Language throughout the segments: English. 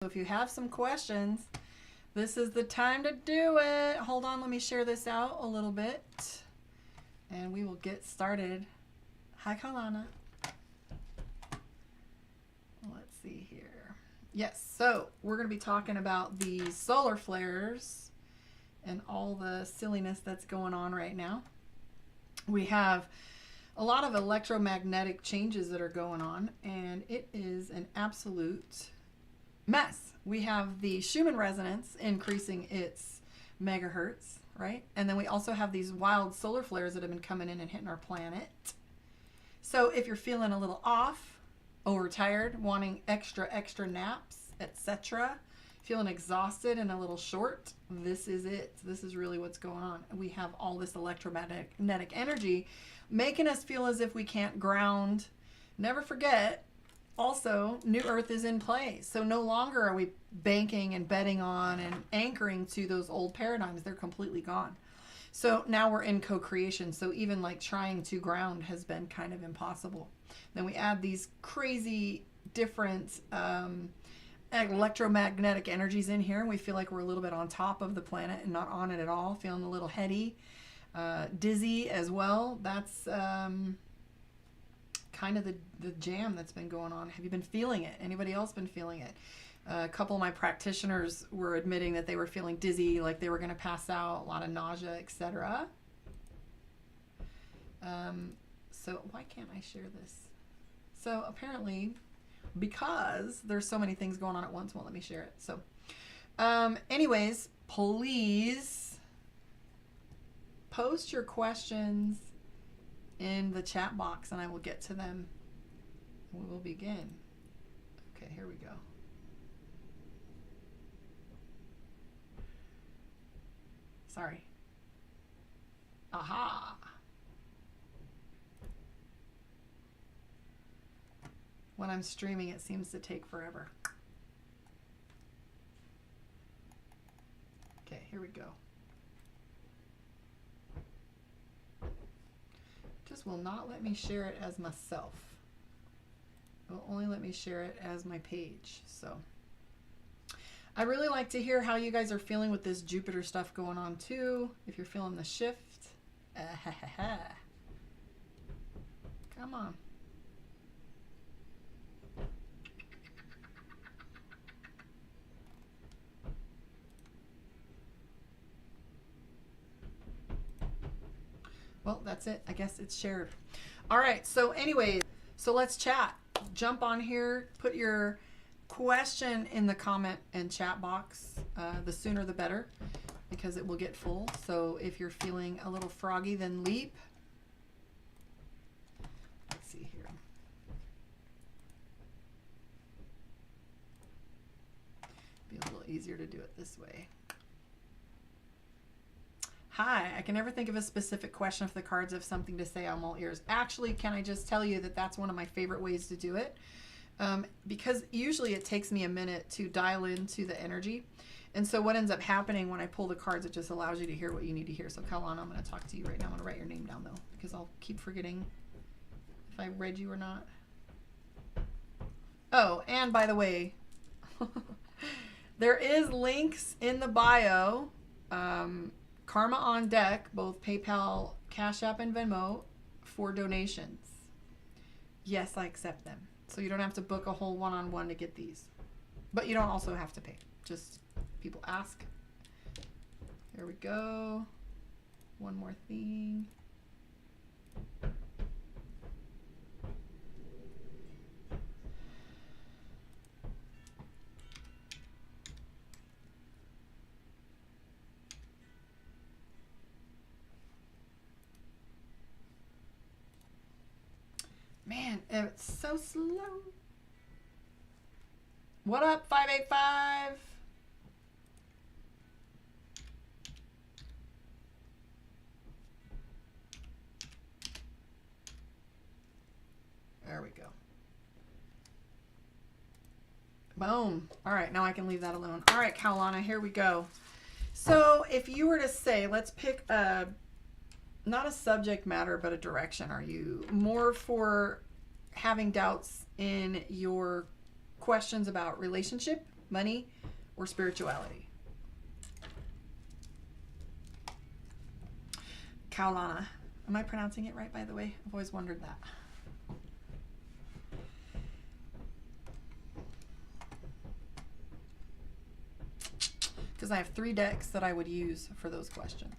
So if you have some questions, this is the time to do it. Hold on, let me share this out a little bit and we will get started. Hi, Calana. Let's see here. Yes, so we're going to be talking about the solar flares and all the silliness that's going on right now. We have a lot of electromagnetic changes that are going on, and it is an absolute mess. We have the Schumann resonance increasing its megahertz, right? And then we also have these wild solar flares that have been coming in and hitting our planet. So if you're feeling a little off, overtired, wanting extra naps, etc., feeling exhausted and a little short, this is it. This is really what's going on. We have all this electromagnetic energy making us feel as if we can't ground. Never forget, also, New Earth is in play. So no longer are we banking and betting on and anchoring to those old paradigms. They're completely gone. So now we're in co-creation. So even like trying to ground has been kind of impossible. Then we add these crazy different electromagnetic energies in here, and we feel like we're a little bit on top of the planet and not on it at all, feeling a little heady, dizzy as well. That's kind of the jam that's been going on. Have you been feeling it? Anybody else been feeling it? A couple of my practitioners were admitting that they were feeling dizzy, like they were going to pass out, a lot of nausea, etc. So why can't I share this? So apparently, because there's so many things going on at once, won't let me share it. So anyways, please post your questions in the chat box and I will get to them. We will begin. Okay, here we go. Sorry. Aha. When I'm streaming, it seems to take forever. Okay, here we go. Just will not let me share it as myself. It will only let me share it as my page. So I really like to hear how you guys are feeling with this Jupiter stuff going on too. If you're feeling the shift. Come on. Well, that's it. I guess it's shared. All right. So anyways, so let's chat. Jump on here. Put your question in the comment and chat box. The sooner the better, because it will get full. So if you're feeling a little froggy, then leap. Let's see here. Be a little easier to do it this way. Hi, I can never think of a specific question if the cards have something to say. I'm all ears. Actually, can I just tell you that that's one of my favorite ways to do it? Because usually it takes me a minute to dial into the energy. And so what ends up happening when I pull the cards, it just allows you to hear what you need to hear. So Calana, I'm going to talk to you right now. I'm going to write your name down though, because I'll keep forgetting if I read you or not. Oh, and by the way, there is links in the bio. Karma on deck, both PayPal, Cash App, and Venmo for donations. Yes, I accept them. So you don't have to book a whole one-on-one to get these. But you don't also have to pay. Just people ask. There we go. One more thing. Man, it's so slow. What up, 585? There we go. Boom. All right, now I can leave that alone. All right, Calana, here we go. So if you were to say, let's pick a not a subject matter, but a direction. Are you more for having doubts in your questions about relationship money or spirituality. Calana. Am I pronouncing it right, by the way? I've always wondered that. Because I have 3 decks that I would use for those questions.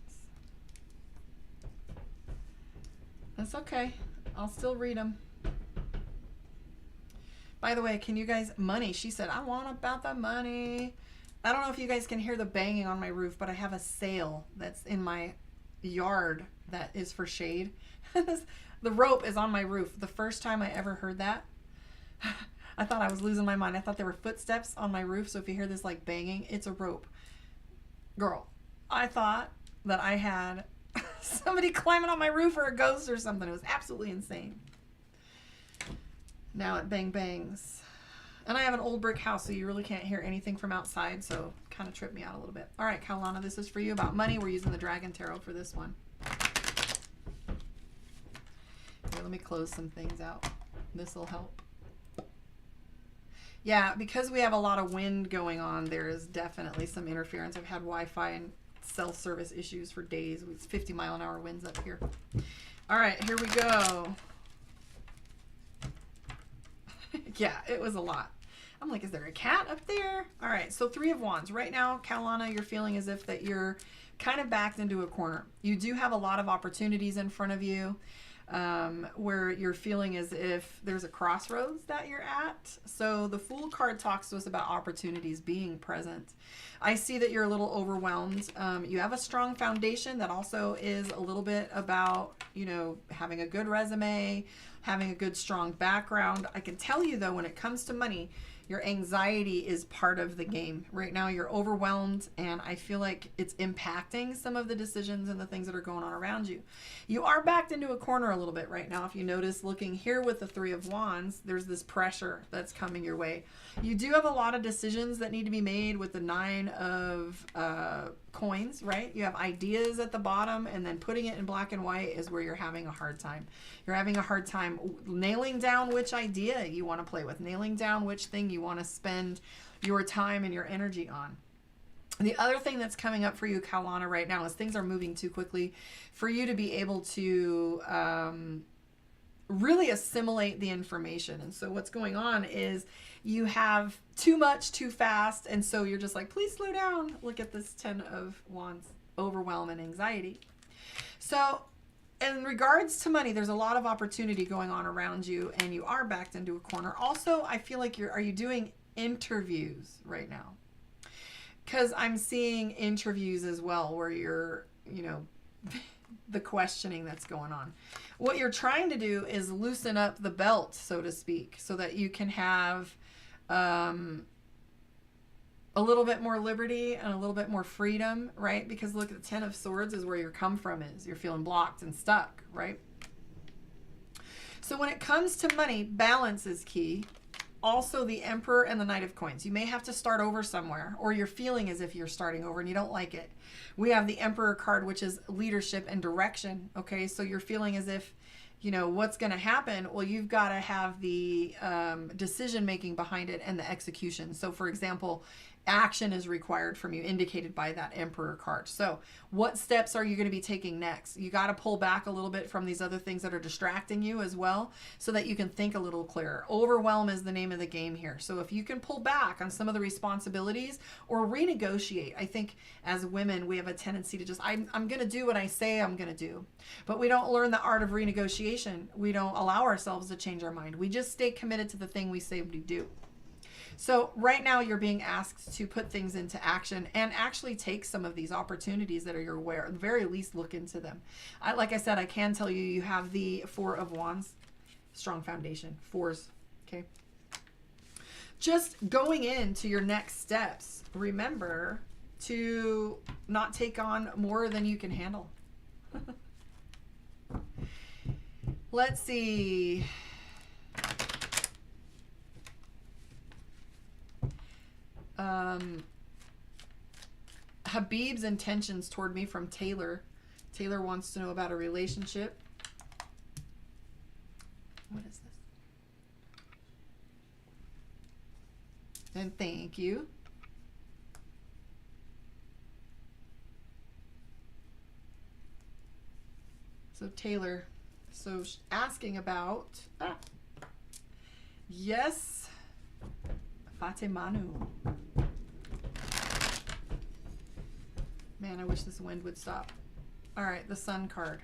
That's okay. I'll still read them. By the way, can you guys, money, she said, I want about the money. I don't know if you guys can hear the banging on my roof, but I have a sail that's in my yard that is for shade. The rope is on my roof. The first time I ever heard that, I thought I was losing my mind. I thought there were footsteps on my roof. So if you hear this like banging, it's a rope. Girl, I thought that I had somebody climbing on my roof or a ghost or something. It was absolutely insane. Now it bang bangs. And I have an old brick house, so you really can't hear anything from outside, so kind of tripped me out a little bit. All right, Calana, this is for you about money. We're using the Dragon Tarot for this one. Here, let me close some things out. This will help. Yeah, because we have a lot of wind going on, there is definitely some interference. I've had Wi-Fi and cell service issues for days. It's 50-mile-an-hour winds up here. All right, here we go. Yeah, it was a lot. I'm like, is there a cat up there? All right, so 3 of Wands. Right now, Calana, you're feeling as if that you're kind of backed into a corner. You do have a lot of opportunities in front of you, where you're feeling as if there's a crossroads that you're at. So the Fool card talks to us about opportunities being present. I see that you're a little overwhelmed. You have a strong foundation that also is a little bit about, you know, having a good resume, having a good strong background. I can tell you though, when it comes to money, your anxiety is part of the game. Right now you're overwhelmed, and I feel like it's impacting some of the decisions and the things that are going on around you. You are backed into a corner a little bit right now. If you notice, looking here with the 3 of Wands, there's this pressure that's coming your way. You do have a lot of decisions that need to be made with the 9 of coins, right? You have ideas at the bottom, and then putting it in black and white is where you're having a hard time. You're having a hard time nailing down which idea you want to play with, nailing down which thing you want to spend your time and your energy on. The other thing that's coming up for you, Calana, right now is things are moving too quickly for you to be able to really assimilate the information. And so what's going on is you have too much too fast, and so you're just like, please slow down. Look at this 10 of Wands, overwhelm and anxiety. So in regards to money, there's a lot of opportunity going on around you, and you are backed into a corner. Also, I feel like are you doing interviews right now? Because I'm seeing interviews as well where you're, you know, the questioning that's going on. What you're trying to do is loosen up the belt, so to speak, so that you can have a little bit more liberty and a little bit more freedom, right? Because look, the 10 of Swords is where your come from is. You're feeling blocked and stuck, right? So when it comes to money, balance is key. Also, the Emperor and the Knight of Coins. You may have to start over somewhere, or you're feeling as if you're starting over and you don't like it. We have the Emperor card, which is leadership and direction. Okay, so you're feeling as if, you know, what's going to happen? Well, you've got to have the decision making behind it and the execution. So, for example, action is required from you, indicated by that Emperor card. So what steps are you going to be taking next? You got to pull back a little bit from these other things that are distracting you as well, so that you can think a little clearer. Overwhelm is the name of the game here. So if you can pull back on some of the responsibilities or renegotiate, I think as women, we have a tendency to just, I'm going to do what I say I'm going to do. But we don't learn the art of renegotiation. We don't allow ourselves to change our mind. We just stay committed to the thing we say we do. So right now you're being asked to put things into action and actually take some of these opportunities that are your way, or at the very least look into them. Like I said, I can tell you, you have the 4 of Wands, strong foundation, 4s, okay? Just going into your next steps, remember to not take on more than you can handle. Let's see. Habib's intentions toward me from Taylor. Taylor wants to know about a relationship. What is this? And thank you. So Taylor, so asking about, yes, Fatimanu. Man, I wish this wind would stop. All right, the Sun card.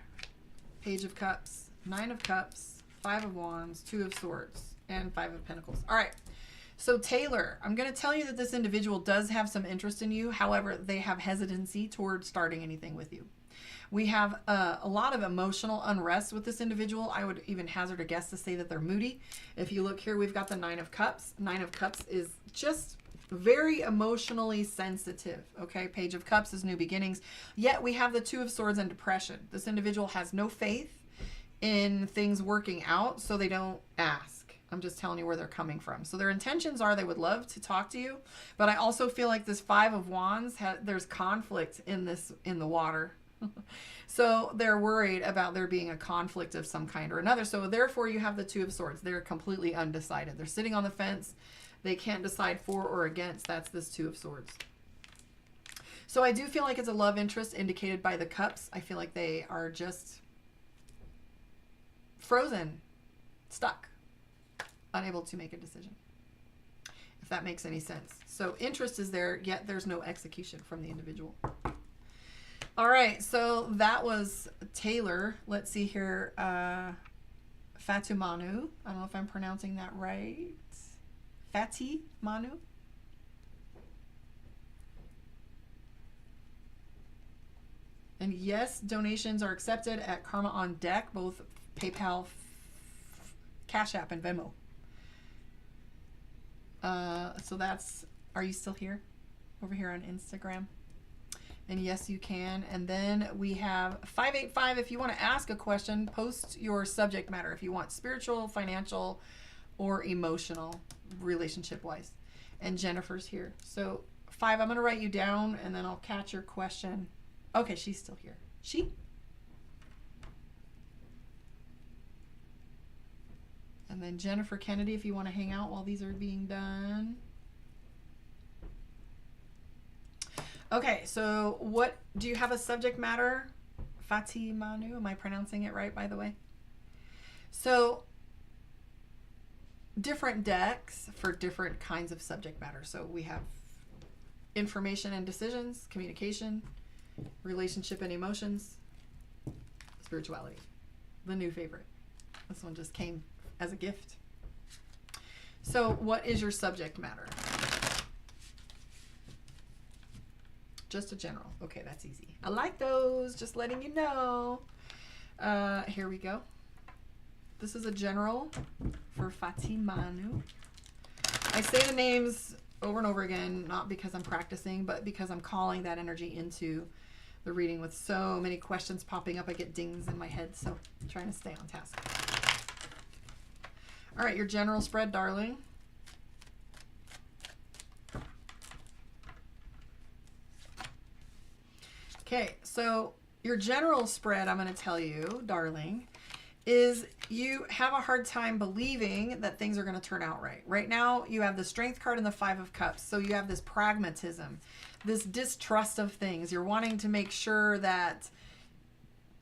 Page of Cups, 9 of Cups, 5 of Wands, 2 of Swords, and 5 of Pentacles. All right. So Taylor, I'm going to tell you that this individual does have some interest in you. However, they have hesitancy towards starting anything with you. We have a lot of emotional unrest with this individual. I would even hazard a guess to say that they're moody. If you look here, we've got the 9 of Cups. 9 of Cups is just very emotionally sensitive. Okay, Page of Cups is new beginnings. Yet we have the 2 of Swords and depression. This individual has no faith in things working out, so they don't ask. I'm just telling you where they're coming from. So their intentions are they would love to talk to you, but I also feel like this 5 of Wands, there's conflict in the water. So they're worried about there being a conflict of some kind or another. So therefore you have the 2 of Swords. They're completely undecided. They're sitting on the fence. They can't decide for or against. That's this 2 of Swords. So I do feel like it's a love interest indicated by the Cups. I feel like they are just frozen, stuck, unable to make a decision, if that makes any sense. So interest is there, yet there's no execution from the individual. All right, so that was Taylor. Let's see here. Fatimanu. I don't know if I'm pronouncing that right. Fatimanu. And yes, donations are accepted at Karma on Deck, both PayPal, Cash App, and Venmo. So that's, are you still here? Over here on Instagram? And yes, you can. And then we have 585. If you want to ask a question, post your subject matter. If you want spiritual, financial, or emotional, relationship-wise. And Jennifer's here. So 5, I'm going to write you down, and then I'll catch your question. Okay, she's still here. She? And then Jennifer Kennedy, if you want to hang out while these are being done. Okay, so what, do you have a subject matter? Fatimanu, am I pronouncing it right, by the way? So, different decks for different kinds of subject matter. So we have information and decisions, communication, relationship and emotions, spirituality, the new favorite. This one just came as a gift. So what is your subject matter? Just a general. Okay, that's easy. I like those, just letting you know. Here we go. This is a general for Fatimanu. I say the names over and over again, not because I'm practicing, but because I'm calling that energy into the reading with so many questions popping up. I get dings in my head, so I'm trying to stay on task. All right, your general spread, darling. Okay, so your general spread, I'm going to tell you, darling, is you have a hard time believing that things are going to turn out right. Right now, you have the Strength card and the 5 of Cups. So you have this pragmatism, this distrust of things. You're wanting to make sure that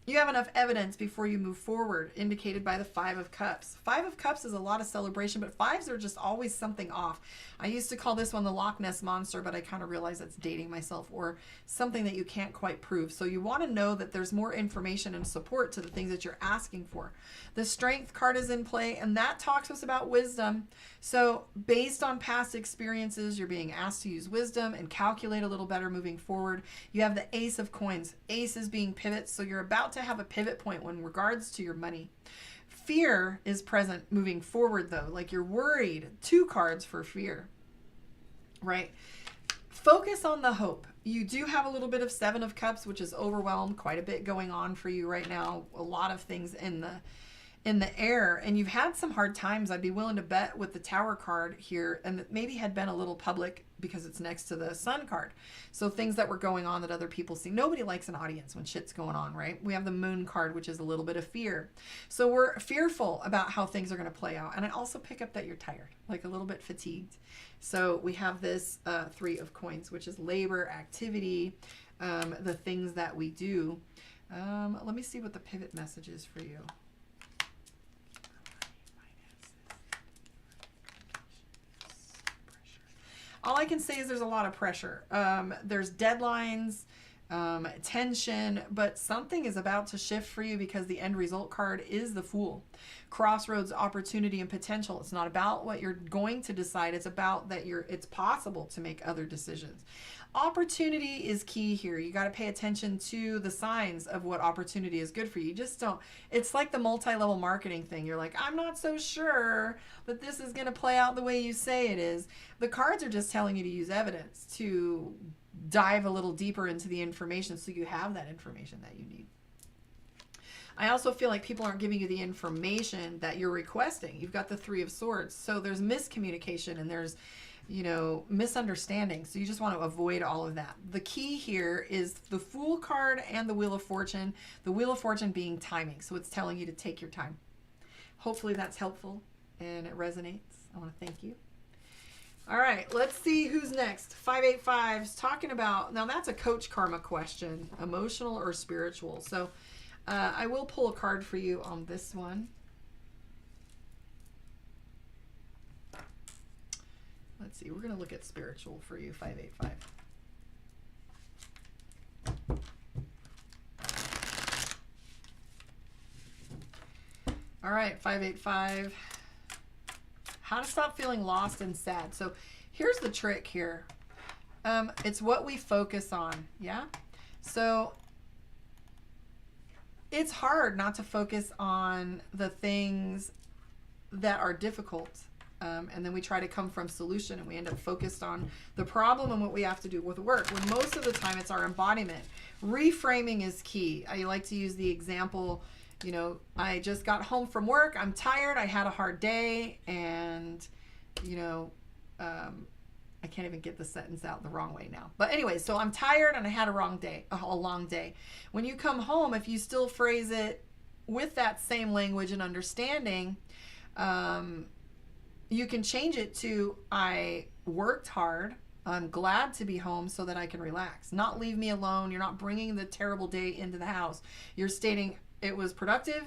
you have enough evidence before you move forward, indicated by the 5 of Cups. 5 of Cups is a lot of celebration, but 5s are just always something off. I used to call this one the Loch Ness Monster, but I kind of realized that's dating myself, or something that you can't quite prove. So you want to know that there's more information and support to the things that you're asking for. The Strength card is in play, and that talks to us about wisdom. So based on past experiences, you're being asked to use wisdom and calculate a little better moving forward. You have the Ace of Coins. Ace is being pivots, so you're about to have a pivot point when regards to your money. Fear is present moving forward, though, like you're worried. 2 cards for fear, right? Focus on the hope. You do have a little bit of 7 of Cups, which is overwhelmed, quite a bit going on for you right now. A lot of things in the air, and you've had some hard times. I'd be willing to bet with the Tower card here, and that maybe had been a little public because it's next to the Sun card. So things that were going on that other people see. Nobody likes an audience when shit's going on, right? We have the Moon card, which is a little bit of fear. So we're fearful about how things are going to play out. And I also pick up that you're tired, like a little bit fatigued. So we have this 3 of Coins, which is labor, activity, the things that we do. Let me see what the pivot message is for you. All I can say is there's a lot of pressure. There's deadlines, tension, but something is about to shift for you because the end result card is the Fool. Crossroads, opportunity, and potential. It's not about what you're going to decide. It's about that it's possible to make other decisions. Opportunity is key here. You got to pay attention to the signs of what opportunity is good for you. You just don't, it's like the multi-level marketing thing. You're like, I'm not so sure that this is going to play out the way you say it is. The cards are just telling you to use evidence, to dive a little deeper into the information so you have that information that you need. I also feel like people aren't giving you the information that you're requesting. You've got the Three of Swords. So there's miscommunication and there's, misunderstanding. So you just want to avoid all of that. The key here is the Fool card and the Wheel of Fortune. The Wheel of Fortune being timing. So it's telling you to take your time. Hopefully that's helpful and it resonates. I want to thank you. All right, let's see who's next. 585's talking about, now that's a coach karma question, emotional or spiritual. So I will pull a card for you on this one. Let's see, we're going to look at spiritual for you, 585. All right, 585. How to stop feeling lost and sad. So here's the trick here. It's what we focus on, yeah? So it's hard not to focus on the things that are difficult. And then we try to come from solution and we end up focused on the problem and what we have to do with work. When most of the time it's our embodiment. Reframing is key. I like to use the example, I just got home from work. I'm tired. I had a hard day. And, I can't even get the sentence out the wrong way now. But anyway, so I'm tired and I had a long day. When you come home, if you still phrase it with that same language and understanding, you can change it to, I worked hard. I'm glad to be home so that I can relax. Not leave me alone. You're not bringing the terrible day into the house. You're stating it was productive.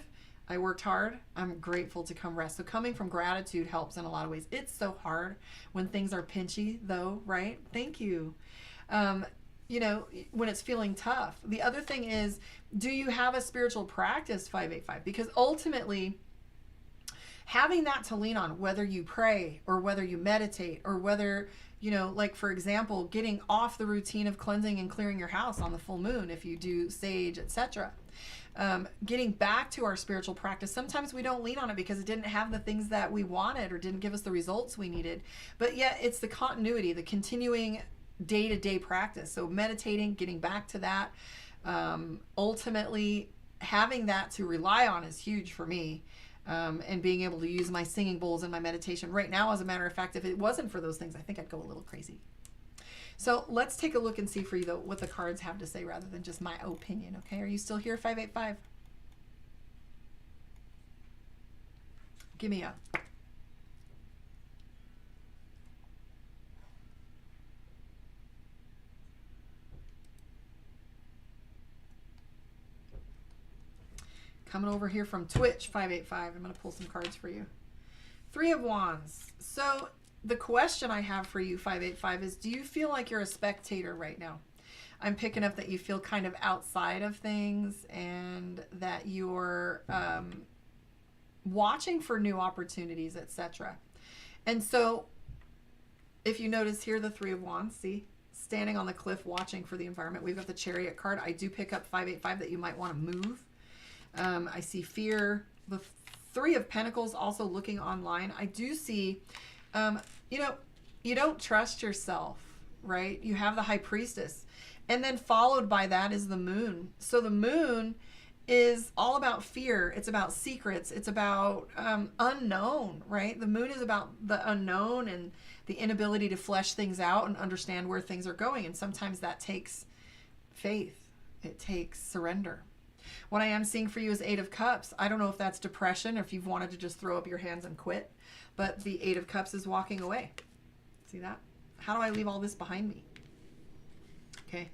I worked hard. I'm grateful to come rest. So coming from gratitude helps in a lot of ways. It's so hard when things are pinchy though, right? Thank you. When it's feeling tough. The other thing is, do you have a spiritual practice, 585? Because ultimately, having that to lean on, whether you pray or whether you meditate or whether, like for example, getting off the routine of cleansing and clearing your house on the full moon, if you do sage, etc. Getting back to our spiritual practice. Sometimes we don't lean on it because it didn't have the things that we wanted or didn't give us the results we needed. But yet it's the continuity, the continuing day-to-day practice. So meditating, getting back to that, ultimately having that to rely on is huge for me. And being able to use my singing bowls in my meditation. Right now, as a matter of fact, if it wasn't for those things, I think I'd go a little crazy. So let's take a look and see for you what the cards have to say rather than just my opinion, okay? Are you still here, 585? Give me up. Coming over here from Twitch, 585. I'm going to pull some cards for you. Three of Wands. So the question I have for you, 585, is do you feel like you're a spectator right now? I'm picking up that you feel kind of outside of things and that you're watching for new opportunities, etc. And so if you notice here, the Three of Wands, see? Standing on the cliff watching for the environment. We've got the Chariot card. I do pick up 585 that you might want to move. I see fear. The Three of Pentacles also looking online. I do see, you don't trust yourself, right? You have the High Priestess. And then followed by that is the Moon. So the Moon is all about fear. It's about secrets. It's about unknown, right? The Moon is about the unknown and the inability to flesh things out and understand where things are going. And sometimes that takes faith. It takes surrender. What I am seeing for you is Eight of Cups. I don't know if that's depression or if you've wanted to just throw up your hands and quit, but the Eight of Cups is walking away. See that? How do I leave all this behind me? Okay.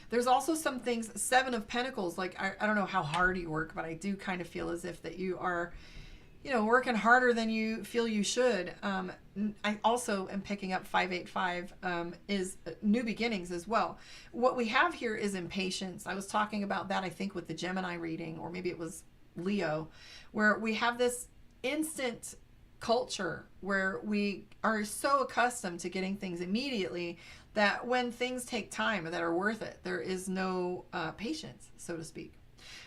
There's also some things, Seven of Pentacles, like I don't know how hard you work, but I do kind of feel as if that you are, you know, working harder than you feel you should. I also am picking up 585 is new beginnings as well. What we have here is impatience. I was talking about that, I think, with the Gemini reading, or maybe it was Leo, where we have this instant culture where we are so accustomed to getting things immediately that when things take time that are worth it, there is no patience, so to speak.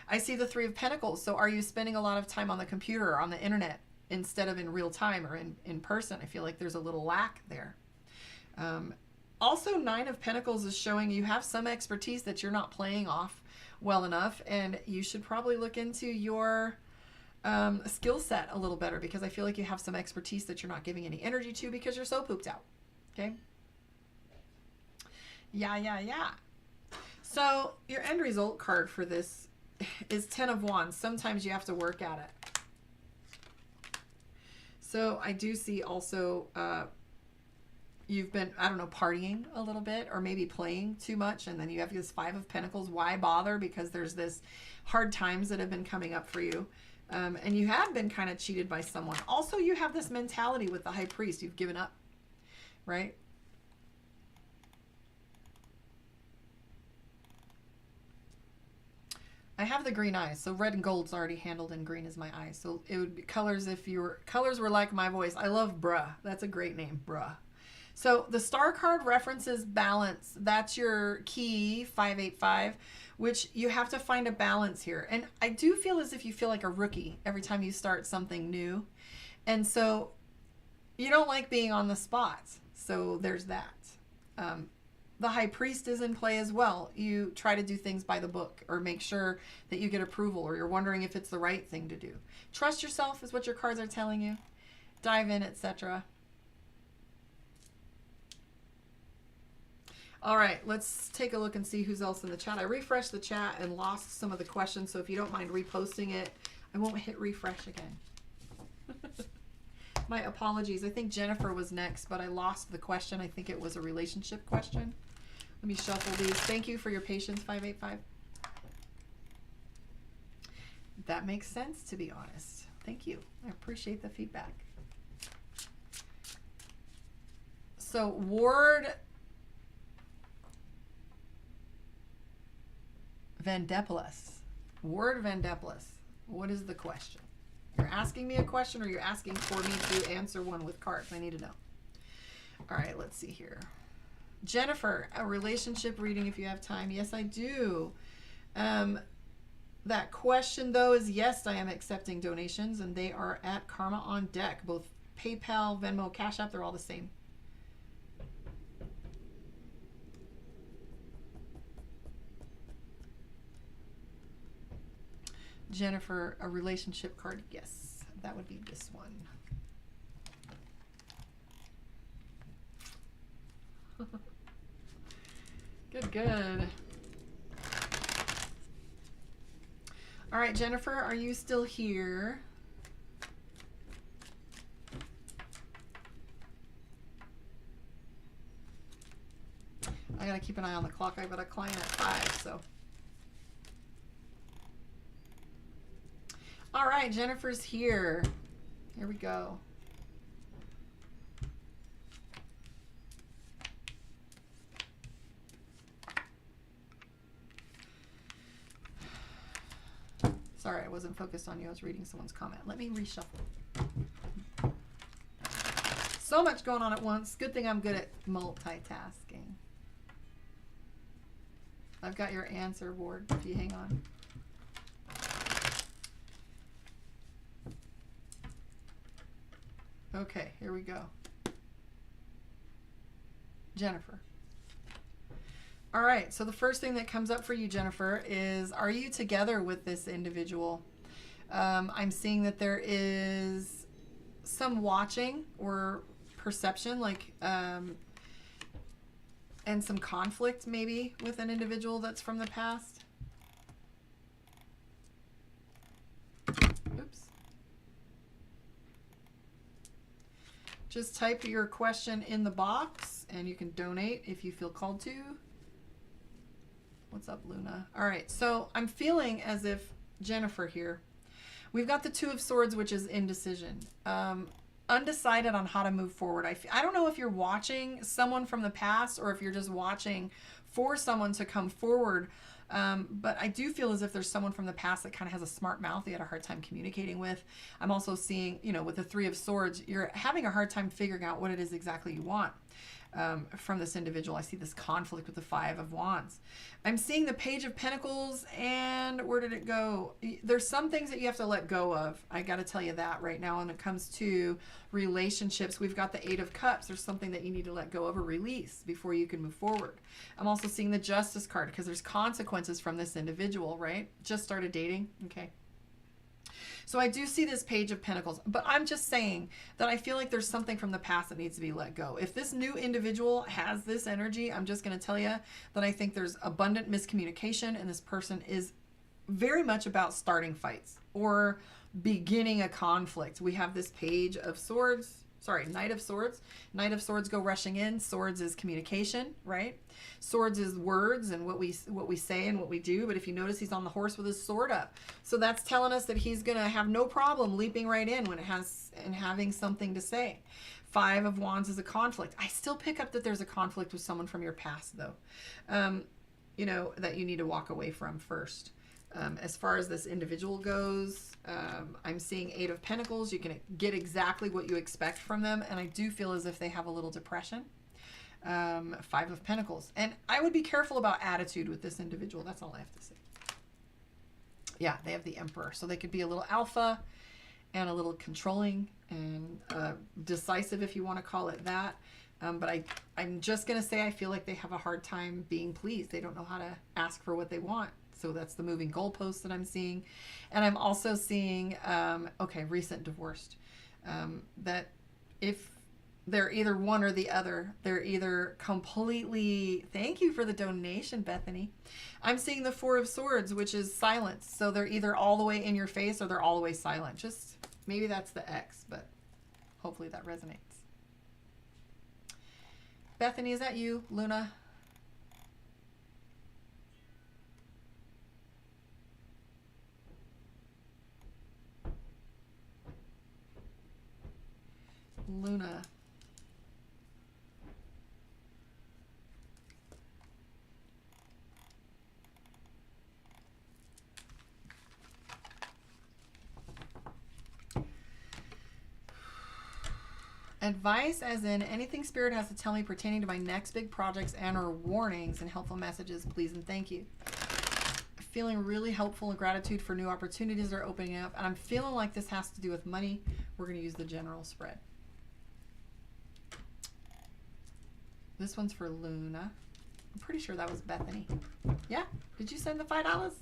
I see the Three of Pentacles. So are you spending a lot of time on the computer or on the internet instead of in real time or in person? I feel like there's a little lack there. Also, Nine of Pentacles is showing you have some expertise that you're not playing off well enough, and you should probably look into your skill set a little better, because I feel like you have some expertise that you're not giving any energy to because you're so pooped out. Okay? Yeah. So your end result card for this is 10 of Wands. Sometimes you have to work at it. So I do see also you've been, I don't know, partying a little bit, or maybe playing too much, and then you have this Five of Pentacles. Why bother? Because there's this hard times that have been coming up for you. And you have been kind of cheated by someone. Also, you have this mentality with the High Priest. You've given up, right? I have the green eyes, so red and gold's already handled, and green is my eyes. So it would be colors if your colors were like my voice. I love bruh. That's a great name, bruh. So the star card references balance. That's your key, 585, which you have to find a balance here. And I do feel as if you feel like a rookie every time you start something new. And so you don't like being on the spot. So there's that. The High Priest is in play as well. You try to do things by the book, or make sure that you get approval, or you're wondering if it's the right thing to do. Trust yourself is what your cards are telling you. Dive in, etc. All right, let's take a look and see who's else in the chat. I refreshed the chat and lost some of the questions, so if you don't mind reposting it, I won't hit refresh again. My apologies. I think Jennifer was next, but I lost the question. I think it was a relationship question. Let me shuffle these. Thank you for your patience, 585. That makes sense, to be honest. Thank you. I appreciate the feedback. So Ward Vandepolis. Ward Vandepolis. What is the question? You're asking me a question, or you're asking for me to answer one with cards? I need to know. All right, let's see here. Jennifer, a relationship reading if you have time. Yes, I do. That question, though, is yes, I am accepting donations, and they are at Karma on Deck. Both PayPal, Venmo, Cash App, they're all the same. Jennifer, a relationship card. Yes, that would be this one. Good. All right, Jennifer, are you still here? I gotta keep an eye on the clock. I've got a client at 5, so. All right, Jennifer's here. Here we go. Sorry, I wasn't focused on you. I was reading someone's comment. Let me reshuffle. So much going on at once. Good thing I'm good at multitasking. I've got your answer, Ward, if you hang on. Okay, here we go. Jennifer. All right, so the first thing that comes up for you, Jennifer, is, are you together with this individual? I'm seeing that there is some watching or perception, like, and some conflict maybe with an individual that's from the past. Oops. Just type your question in the box, and you can donate if you feel called to. What's up, Luna? All right, so I'm feeling as if Jennifer here, we've got the Two of Swords, which is indecision. Undecided on how to move forward. I don't know if you're watching someone from the past or if you're just watching for someone to come forward. But I do feel as if there's someone from the past that kind of has a smart mouth you had a hard time communicating with. I'm also seeing, you know, with the Three of Swords, you're having a hard time figuring out what it is exactly you want. From this individual. I see this conflict with the Five of Wands. I'm seeing the Page of Pentacles, and where did it go? There's some things that you have to let go of. I got to tell you that right now when it comes to relationships. We've got the Eight of Cups. There's something that you need to let go of or release before you can move forward. I'm also seeing the Justice card because there's consequences from this individual, right? Just started dating. Okay. So I do see this Page of Pentacles, but I'm just saying that I feel like there's something from the past that needs to be let go. If this new individual has this energy, I'm just going to tell you that I think there's abundant miscommunication, and this person is very much about starting fights or beginning a conflict. We have this Page of Swords. Sorry, Knight of Swords. Knight of Swords go rushing in. Swords is communication, right? Swords is words and what we say and what we do. But if you notice, he's on the horse with his sword up. So that's telling us that he's going to have no problem leaping right in when it has and having something to say. Five of Wands is a conflict. I still pick up that there's a conflict with someone from your past, though. You know, that you need to walk away from first. As far as this individual goes, I'm seeing Eight of Pentacles. You can get exactly what you expect from them, and I do feel as if they have a little depression. Five of Pentacles. And I would be careful about attitude with this individual. That's all I have to say. Yeah, they have the Emperor. So they could be a little alpha and a little controlling and decisive, if you want to call it that. But I'm just going to say I feel like they have a hard time being pleased. They don't know how to ask for what they want. So that's the moving goalposts that I'm seeing. And I'm also seeing, okay, recent divorced. That if they're either one or the other, they're either completely, thank you for the donation, Bethany. I'm seeing the Four of Swords, which is silence. So they're either all the way in your face or they're all the way silent. Just maybe that's the X, but hopefully that resonates. Bethany, is that you? Luna? Luna. Advice as in anything Spirit has to tell me pertaining to my next big projects and or warnings and helpful messages, please and thank you. Feeling really helpful and gratitude for new opportunities that are opening up. And I'm feeling like this has to do with money. We're going to use the general spread. This one's for Luna. I'm pretty sure that was Bethany. Yeah? Did you send the $5?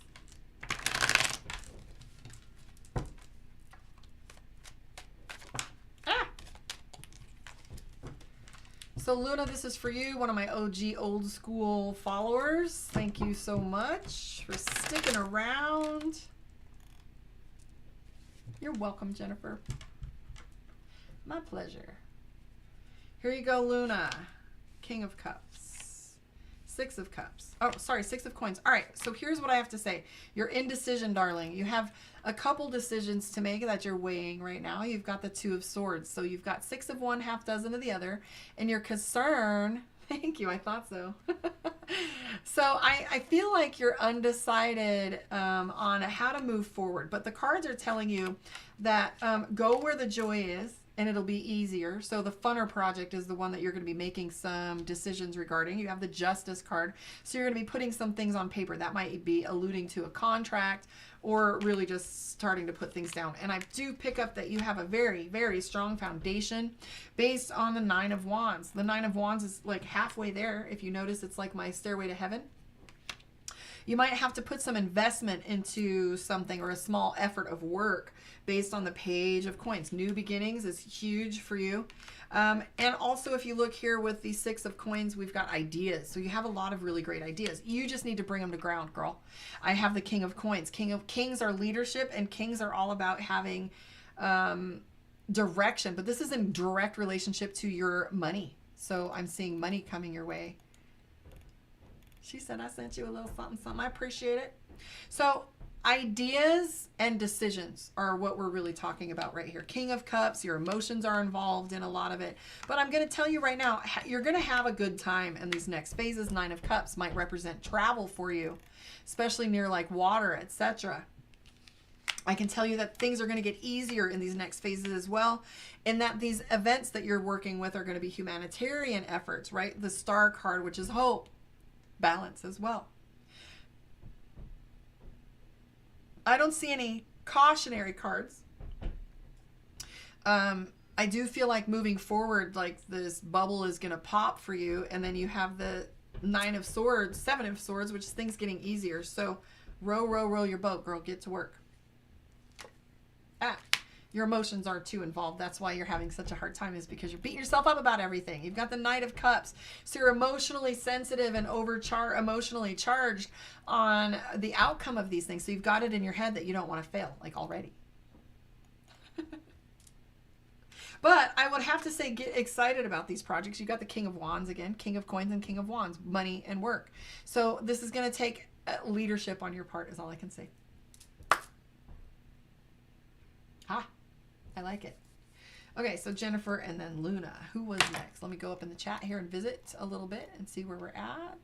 So Luna, this is for you, one of my OG old school followers. Thank you so much for sticking around. You're welcome, Jennifer. My pleasure. Here you go, Luna. King of Cups. Six of Cups. Oh, sorry, Six of Coins. All right, so here's what I have to say. You're indecision, darling. You have a couple decisions to make that you're weighing right now. You've got the Two of Swords. So you've got six of one, half dozen of the other. And your concern, thank you, I thought so. So I feel like you're undecided on how to move forward. But the cards are telling you that go where the joy is. And it'll be easier. So the funner project is the one that you're going to be making some decisions regarding. You have the Justice card. So you're going to be putting some things on paper. That might be alluding to a contract or really just starting to put things down. And I do pick up that you have a very, very strong foundation based on the Nine of Wands. The Nine of Wands is like halfway there. If you notice, it's like my stairway to heaven. You might have to put some investment into something or a small effort of work based on the Page of Coins. New beginnings is huge for you. And also if you look here with the Six of Coins, we've got ideas. So you have a lot of really great ideas. You just need to bring them to ground, girl. I have the King of Coins. Kings are leadership, and kings are all about having direction. But this is in direct relationship to your money. So I'm seeing money coming your way. She said I sent you a little something, something. I appreciate it. So ideas and decisions are what we're really talking about right here. King of Cups, your emotions are involved in a lot of it. But I'm going to tell you right now, you're going to have a good time in these next phases. Nine of Cups might represent travel for you, especially near like water, etc. I can tell you that things are going to get easier in these next phases as well, and that these events that you're working with are going to be humanitarian efforts, right? The Star card, which is hope, balance as well. I don't see any cautionary cards. I do feel like moving forward, like this bubble is going to pop for you, and then you have the Nine of Swords, Seven of Swords, which is things getting easier. So row, row, row your boat, girl. Get to work. Your emotions are too involved. That's why you're having such a hard time, is because you're beating yourself up about everything. You've got the Knight of Cups. So you're emotionally sensitive and emotionally charged on the outcome of these things. So you've got it in your head that you don't want to fail, like already. But I would have to say, get excited about these projects. You got the King of Wands again, King of Coins and King of Wands, money and work. So this is going to take leadership on your part, is all I can say. I like it. Okay, so Jennifer and then Luna. Who was next? Let me go up in the chat here and visit a little bit and see where we're at.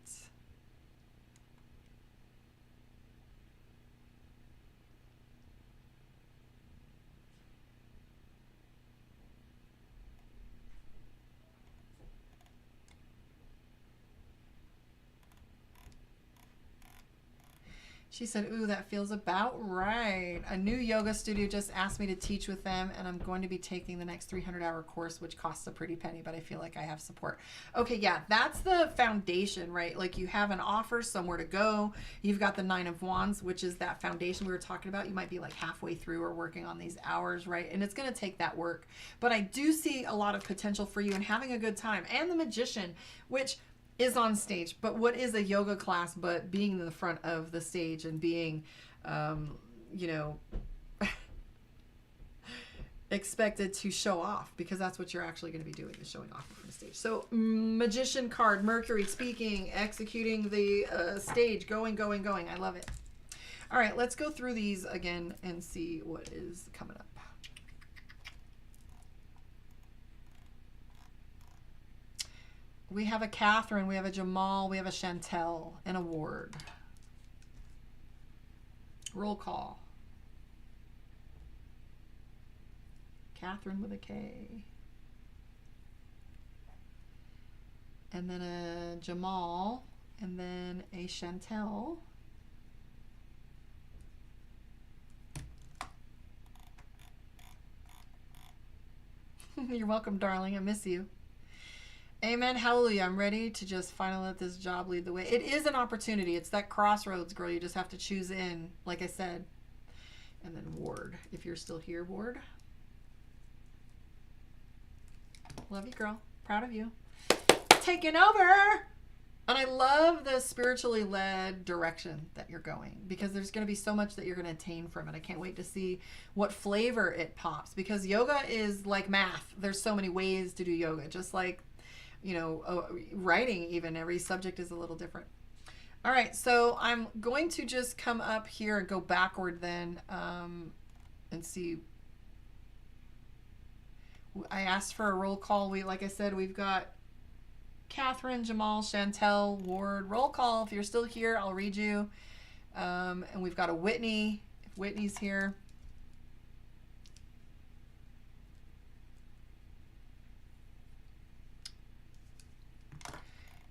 She said, ooh, that feels about right. A new yoga studio just asked me to teach with them, and I'm going to be taking the next 300-hour course, which costs a pretty penny, but I feel like I have support. Okay, yeah, that's the foundation, right? Like you have an offer, somewhere to go. You've got the Nine of Wands, which is that foundation we were talking about. You might be like halfway through or working on these hours, right? And it's going to take that work. But I do see a lot of potential for you and having a good time. And the Magician, which is on stage, but what is a yoga class but being in the front of the stage and being you know, expected to show off, because that's what you're actually going to be doing, is showing off from the stage. So Magician card, Mercury speaking, executing the stage, going. I love it. All right, let's go through these again and see what is coming up. We have a Catherine, we have a Jamal, we have a Chantelle, and a Ward. Roll call. Catherine with a K. And then a Jamal, and then a Chantelle. You're welcome, darling. I miss you. Amen. Hallelujah. I'm ready to just finally let this job lead the way. It is an opportunity. It's that crossroads, girl. You just have to choose in, like I said. And then Ward, if you're still here, Ward. Love you, girl. Proud of you. Taking over. And I love the spiritually led direction that you're going, because there's going to be so much that you're going to attain from it. I can't wait to see what flavor it pops, because yoga is like math. There's so many ways to do yoga, just like, you know, writing even. Every subject is a little different. All right, so I'm going to just come up here and go backward then and see. I asked for a roll call. Like I said, we've got Catherine, Jamal, Chantelle, Ward. Roll call. If you're still here, I'll read you. And we've got a Whitney, if Whitney's here.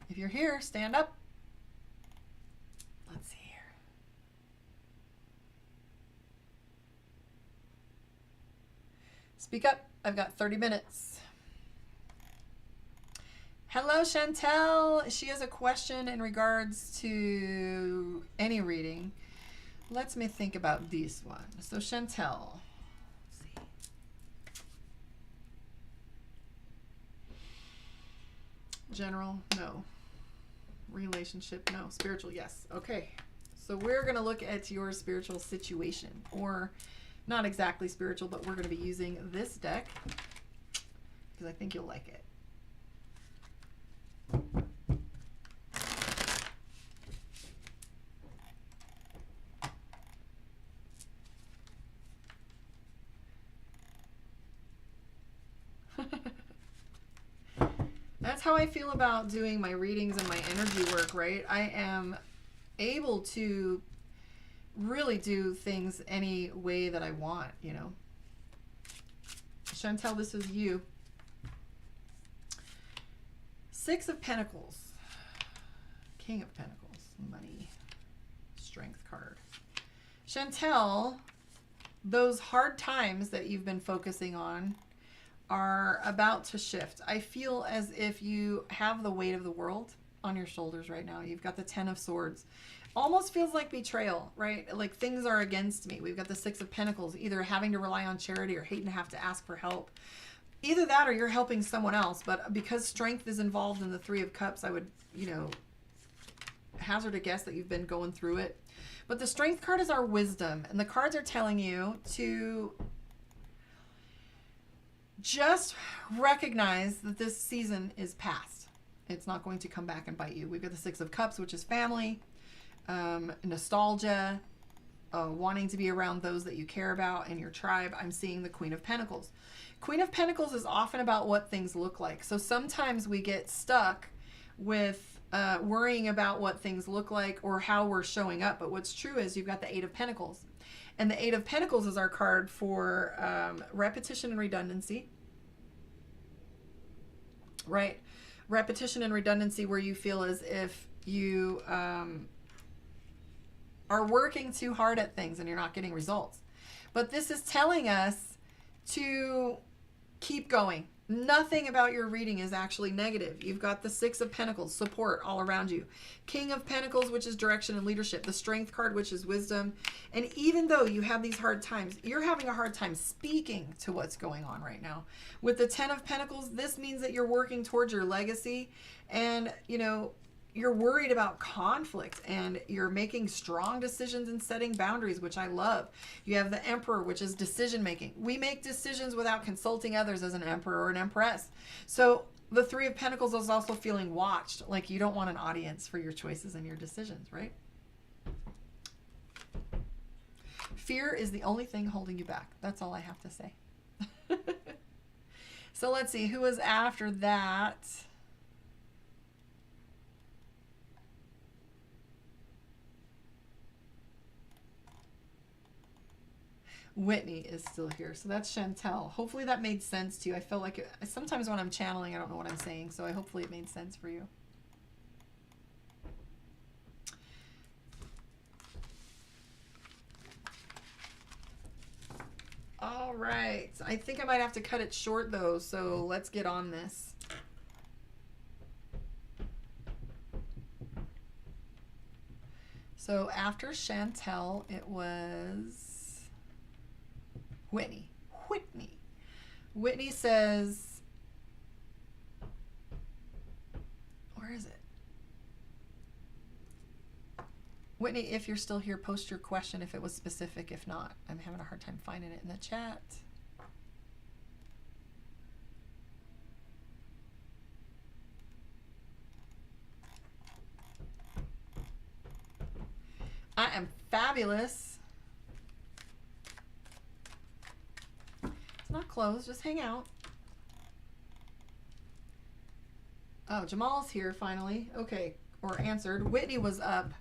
If you're here, stand up. Let's see here. Speak up. I've got 30 minutes. Hello, Chantelle. She has a question in regards to any reading. Let me think about this one. So, Chantelle. Let's see. General, no. Relationship, no. Spiritual, yes. Okay. So we're going to look at your spiritual situation, or not exactly spiritual, but we're going to be using this deck because I think you'll like it. how I feel about doing my readings and my energy work, right? I am able to really do things any way that I want, you know. Chantelle, this is you. Six of Pentacles. King of Pentacles. Money. Strength card. Chantelle, those hard times that you've been focusing on are about to shift. I feel as if you have the weight of the world on your shoulders right now. You've got the Ten of Swords. Almost feels like betrayal, right? Like things are against me. We've got the Six of Pentacles, either having to rely on charity or hating to have to ask for help. Either that or you're helping someone else. But because strength is involved in the Three of Cups, I would, you know, hazard a guess that you've been going through it. But the Strength card is our wisdom. And the cards are telling you to just recognize that this season is past. It's not going to come back and bite you. We've got the Six of Cups, which is family, nostalgia, wanting to be around those that you care about and your tribe. I'm seeing the Queen of Pentacles. Queen of Pentacles is often about what things look like. So sometimes we get stuck with worrying about what things look like or how we're showing up. But what's true is you've got the Eight of Pentacles. And the Eight of Pentacles is our card for repetition and redundancy. Right? Repetition and redundancy, where you feel as if you are working too hard at things and you're not getting results. But this is telling us to keep going. Nothing about your reading is actually negative. You've got the Six of Pentacles, support all around you. King of Pentacles, which is direction and leadership. The Strength card, which is wisdom. And even though you have these hard times, you're having a hard time speaking to what's going on right now. With the Ten of Pentacles, this means that you're working towards your legacy. And, you know, you're worried about conflict and you're making strong decisions and setting boundaries, which I love. You have the Emperor, which is decision making. We make decisions without consulting others as an emperor or an empress. So the Three of Pentacles is also feeling watched, like you don't want an audience for your choices and your decisions, right? Fear is the only thing holding you back. That's all I have to say. So let's see, who is after that? Whitney is still here. So that's Chantelle. Hopefully that made sense to you. I feel like sometimes when I'm channeling, I don't know what I'm saying. So hopefully it made sense for you. All right. I think I might have to cut it short though. So let's get on this. So after Chantelle, it was Whitney. Whitney says, where is it? Whitney, if you're still here, post your question if it was specific. If not, I'm having a hard time finding it in the chat. I am fabulous. Not closed, just hang out. Oh, Jamal's here finally. Okay, or answered. Whitney was up.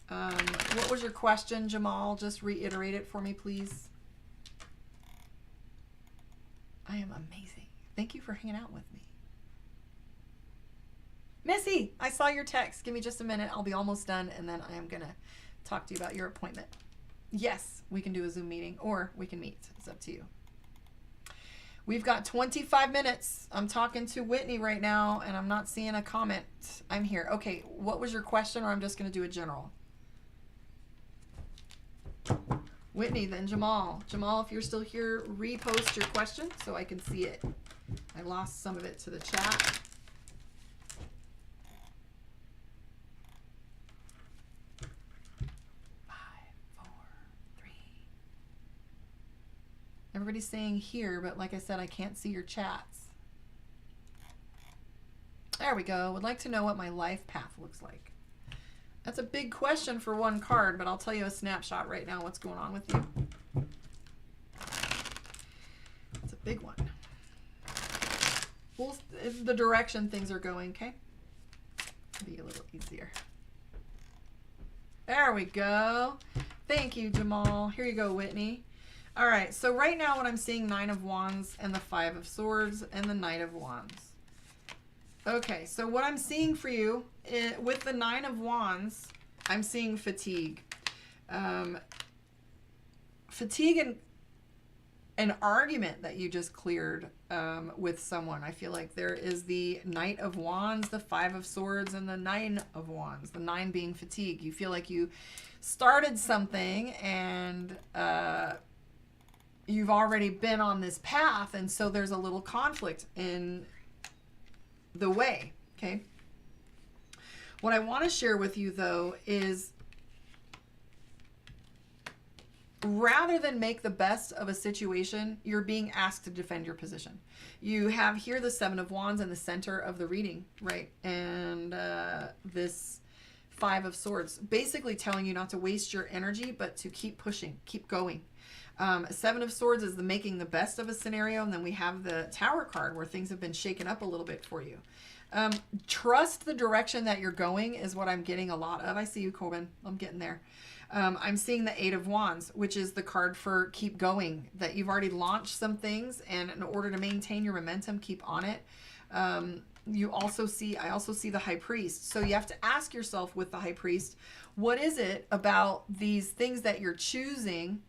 What was your question, Jamal? Just reiterate it for me, please. I am amazing. Thank you for hanging out with me. Missy, I saw your text. Give me just a minute. I'll be almost done, and then I am going to talk to you about your appointment. Yes, we can do a Zoom meeting, or we can meet. It's up to you. We've got 25 minutes. I'm talking to Whitney right now, and I'm not seeing a comment. I'm here. Okay, what was your question, or I'm just going to do a general? Whitney, then Jamal. Jamal, if you're still here, repost your question so I can see it. I lost some of it to the chat. Everybody's saying here, but like I said, I can't see your chats. There we go. Would like to know what my life path looks like. That's a big question for one card, but I'll tell you a snapshot right now what's going on with you. It's a big one. Well, the direction things are going, okay? Be a little easier. There we go. Thank you, Jamal. Here you go, Whitney. All right, so right now what I'm seeing, 9 of Wands and the 5 of Swords and the Knight of Wands. Okay, so what I'm seeing for you with the 9 of Wands, I'm seeing fatigue. Fatigue and an argument that you just cleared with someone. I feel like there is the Knight of Wands, the 5 of Swords, and the 9 of Wands. The 9 being fatigue. You feel like you started something and you've already been on this path, and so there's a little conflict in the way, okay? What I want to share with you, though, is rather than make the best of a situation, you're being asked to defend your position. You have here the 7 of Wands in the center of the reading, right? And this 5 of Swords, basically telling you not to waste your energy, but to keep pushing, keep going. 7 of Swords is the making the best of a scenario, and then we have the Tower card where things have been shaken up a little bit for you. Trust the direction that you're going is what I'm getting a lot of. I see you, Cobin. I'm getting there. I'm seeing the 8 of Wands, which is the card for keep going, that you've already launched some things, and in order to maintain your momentum, keep on it. I also see the High Priest. So you have to ask yourself with the High Priest, what is it about these things that you're choosing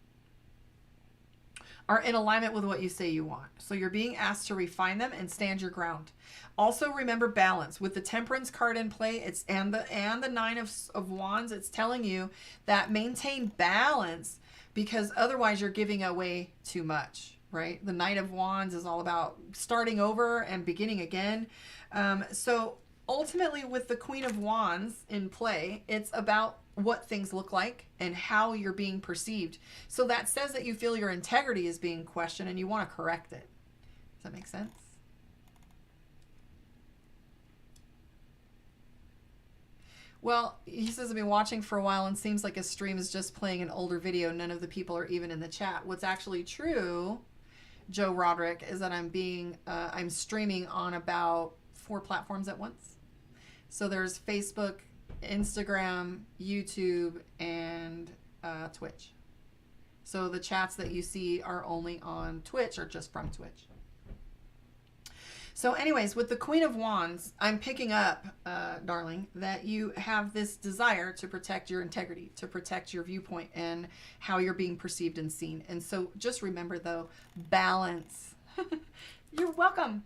are in alignment with what you say you want? So you're being asked to refine them and stand your ground. Also remember balance. With the Temperance card in play, it's and the 9 of Wands, it's telling you that maintain balance, because otherwise you're giving away too much, right? The Knight of Wands is all about starting over and beginning again. So ultimately with the Queen of Wands in play, it's about what things look like and how you're being perceived. So that says that you feel your integrity is being questioned and you want to correct it. Does that make sense? Well, he says, I've been watching for a while and seems like his stream is just playing an older video. None of the people are even in the chat. What's actually true, Joe Roderick, is that I'm streaming on about 4 platforms at once. So there's Facebook, Instagram, YouTube, and Twitch. So the chats that you see are only on Twitch or just from Twitch. So anyways, with the Queen of Wands, I'm picking up, darling, that you have this desire to protect your integrity, to protect your viewpoint and how you're being perceived and seen. And so just remember, though, balance. You're welcome.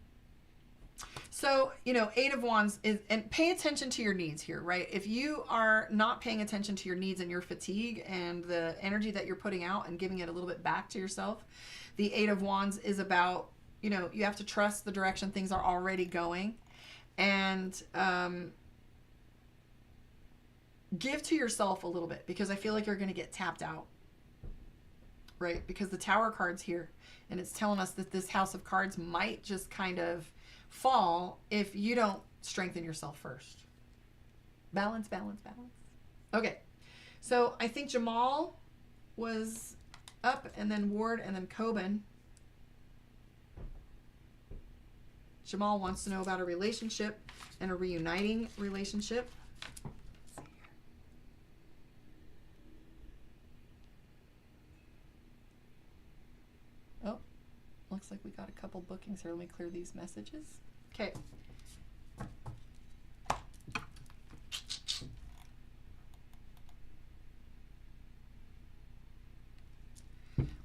So, 8 of Wands is, and pay attention to your needs here, right? If you are not paying attention to your needs and your fatigue and the energy that you're putting out and giving it a little bit back to yourself, the 8 of Wands is about, you have to trust the direction things are already going, and give to yourself a little bit, because I feel like you're going to get tapped out, right? Because the Tower card's here, and it's telling us that this House of Cards might just kind of fall if you don't strengthen yourself first. Balance, balance, balance. Okay, so I think Jamal was up, and then Ward, and then Cobin. Jamal wants to know about a relationship and a reuniting relationship. Let's see here. Oh, looks like we got a couple bookings here. Let me clear these messages. Okay.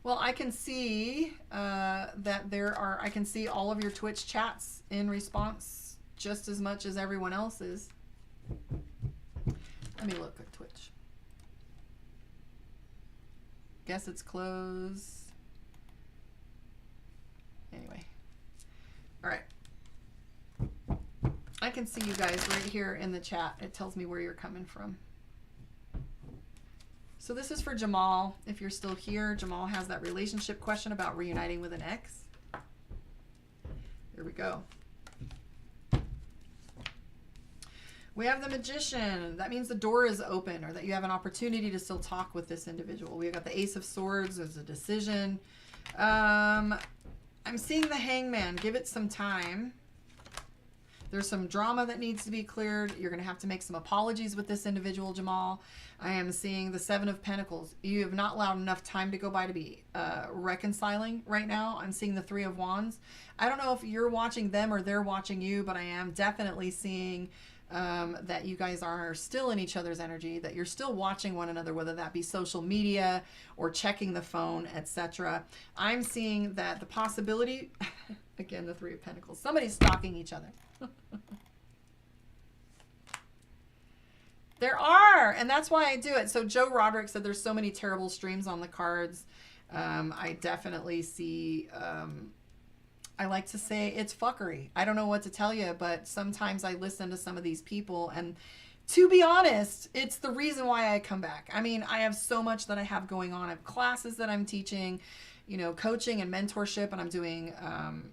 Well, I can see that I can see all of your Twitch chats in response just as much as everyone else's. Let me look at Twitch. Guess it's closed. Anyway. All right. I can see you guys right here in the chat. It tells me where you're coming from. So this is for Jamal. If you're still here, Jamal has that relationship question about reuniting with an ex. Here we go. We have the Magician. That means the door is open, or that you have an opportunity to still talk with this individual. We've got the Ace of Swords. There's a decision. I'm seeing the Hangman. Give it some time. There's some drama that needs to be cleared. You're going to have to make some apologies with this individual, Jamal. I am seeing the Seven of Pentacles. You have not allowed enough time to go by to be reconciling right now. I'm seeing the Three of Wands. I don't know if you're watching them or they're watching you, but I am definitely seeing that you guys are still in each other's energy, that you're still watching one another, whether that be social media or checking the phone, etc. I'm seeing that the possibility, again, the Three of Pentacles, somebody's stalking each other. There are, and that's why I do it. So Joe Roderick said there's so many terrible streams on the cards. I definitely see, I like to say it's fuckery. I don't know what to tell you, but sometimes I listen to some of these people, and to be honest, it's the reason why I come back. I mean, I have so much that I have going on. I have classes that I'm teaching, you know, coaching and mentorship, and I'm doing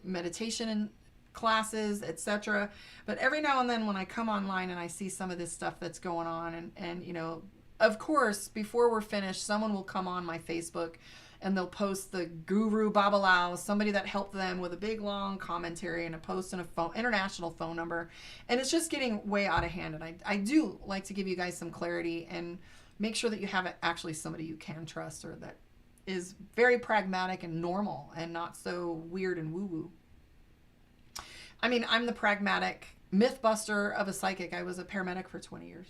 meditation and classes, etc. But every now and then when I come online and I see some of this stuff that's going on, and you know, of course, before we're finished, someone will come on my Facebook and they'll post the guru babalao, somebody that helped them, with a big long commentary and a post and a phone, international phone number. And it's just getting way out of hand. And I do like to give you guys some clarity and make sure that you have actually somebody you can trust, or that is very pragmatic and normal and not so weird and woo-woo. I mean, I'm the pragmatic myth buster of a psychic. I was a paramedic for 20 years.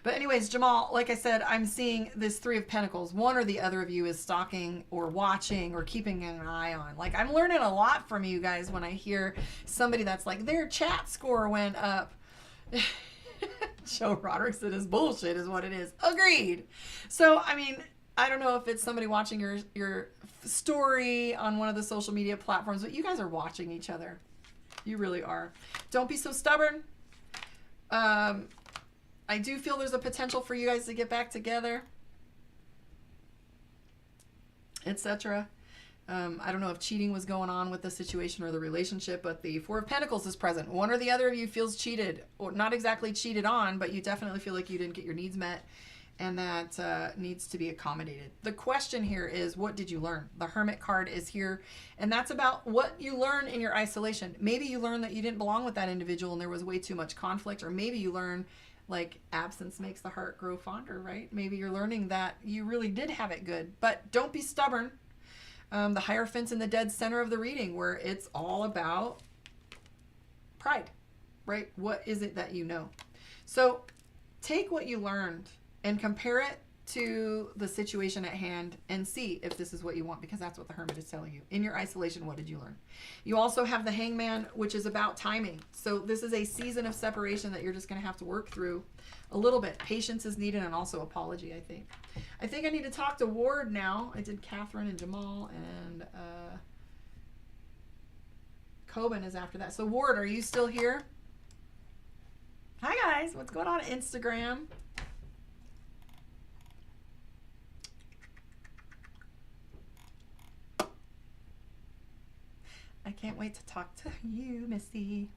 But anyways, Jamal, like I said, I'm seeing this Three of Pentacles. One or the other of you is stalking or watching or keeping an eye on. Like, I'm learning a lot from you guys when I hear somebody that's like, their chat score went up. Joe Roderick said is bullshit is what it is. Agreed. So, I mean, I don't know if it's somebody watching your story on one of the social media platforms, but you guys are watching each other. You really are. Don't be so stubborn. I do feel there's a potential for you guys to get back together, etc. I don't know if cheating was going on with the situation or the relationship, but the Four of Pentacles is present. One or the other of you feels cheated, or not exactly cheated on, but you definitely feel like you didn't get your needs met, and that needs to be accommodated. The question here is, what did you learn? The Hermit card is here, and that's about what you learn in your isolation. Maybe you learned that you didn't belong with that individual and there was way too much conflict, or maybe you learn, like, absence makes the heart grow fonder, right? Maybe you're learning that you really did have it good, but don't be stubborn. The Hierophant's in the dead center of the reading, where it's all about pride, right? What is it that you know? So take what you learned and compare it to the situation at hand and see if this is what you want, because that's what the Hermit is telling you. In your isolation, what did you learn? You also have the Hangman, which is about timing. So this is a season of separation that you're just going to have to work through a little bit. Patience is needed, and also apology, I think. I think I need to talk to Ward now. I did Catherine and Jamal, and Cobin is after that. So Ward, are you still here? Hi guys, what's going on Instagram? I can't wait to talk to you, Missy.